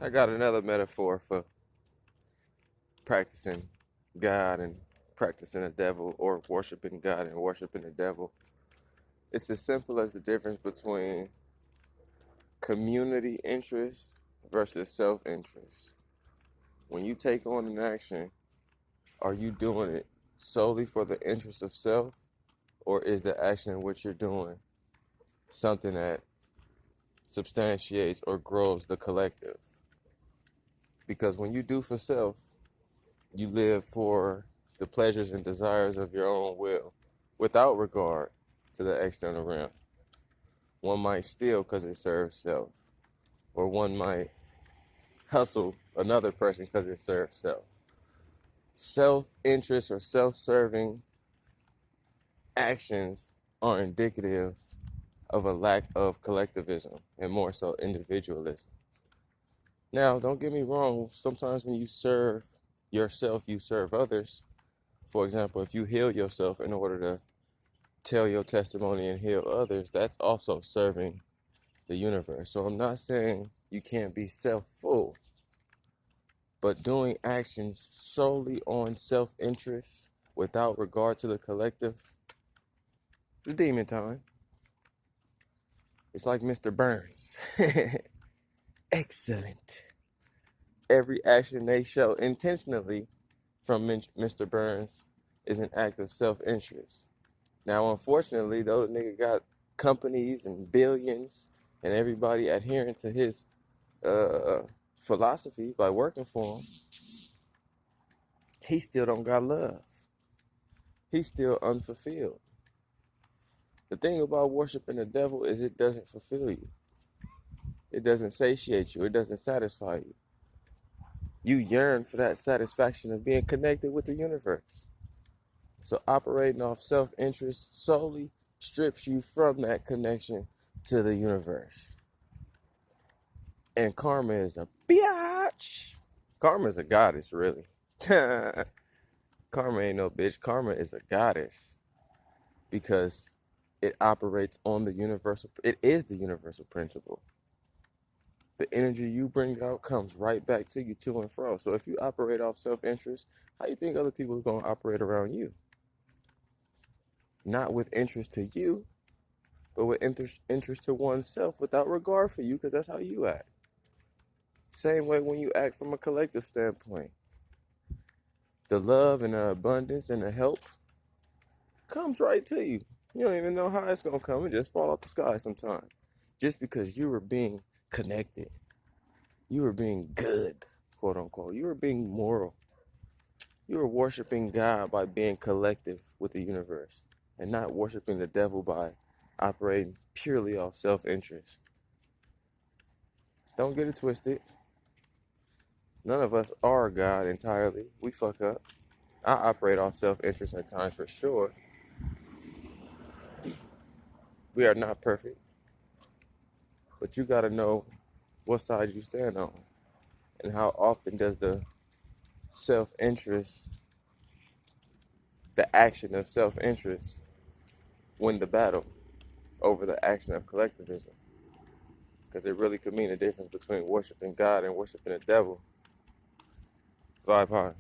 I got another metaphor for practicing God and practicing the devil, or worshiping God and worshiping the devil. It's as simple as the difference between community interest versus self interest. When you take on an action, are you doing it solely for the interest of self, or is the action in which you're doing something that substantiates or grows the collective? Because when you do for self, you live for the pleasures and desires of your own will without regard to the external realm. One might steal because it serves self, or one might hustle another person because it serves self. Self-interest or self-serving actions are indicative of a lack of collectivism and more so individualism. Now, don't get me wrong, sometimes when you serve yourself, you serve others. For example, if you heal yourself in order to tell your testimony and heal others, that's also serving the universe. So I'm not saying you can't be self-full, but doing actions solely on self-interest without regard to the collective, the demon time. It's like Mr. Burns. Excellent. Every action they show intentionally from Mr. Burns is an act of self-interest. Now, unfortunately, though, the nigga got companies and billions and everybody adhering to his philosophy by working for him, he still don't got love. He's still unfulfilled. The thing about worshiping the devil is it doesn't fulfill you. It doesn't satiate you. It doesn't satisfy you. You yearn for that satisfaction of being connected with the universe. So operating off self-interest solely strips you from that connection to the universe. And karma is a biatch. Karma is a goddess, really. Karma ain't no bitch. Karma is a goddess because it operates on the universal. It is the universal principle. The energy you bring out comes right back to you, to and fro. So if you operate off self-interest, how you think other people are going to operate around you? Not with interest to you, but with interest to oneself without regard for you, because that's how you act. Same way when you act from a collective standpoint. The love and the abundance and the help comes right to you. You don't even know how it's going to come. It just fall off the sky sometime. Just because you were being connected. You were being good, quote unquote. You were being moral. You were worshiping God by being collective with the universe and not worshiping the devil by operating purely off self-interest. Don't get it twisted. None of us are God entirely. We fuck up. I operate off self-interest at times for sure. We are not perfect. But you got to know what side you stand on. And how often does the self-interest, the action of self-interest, win the battle over the action of collectivism? Because it really could mean a difference between worshiping God and worshiping the devil. Vibe high.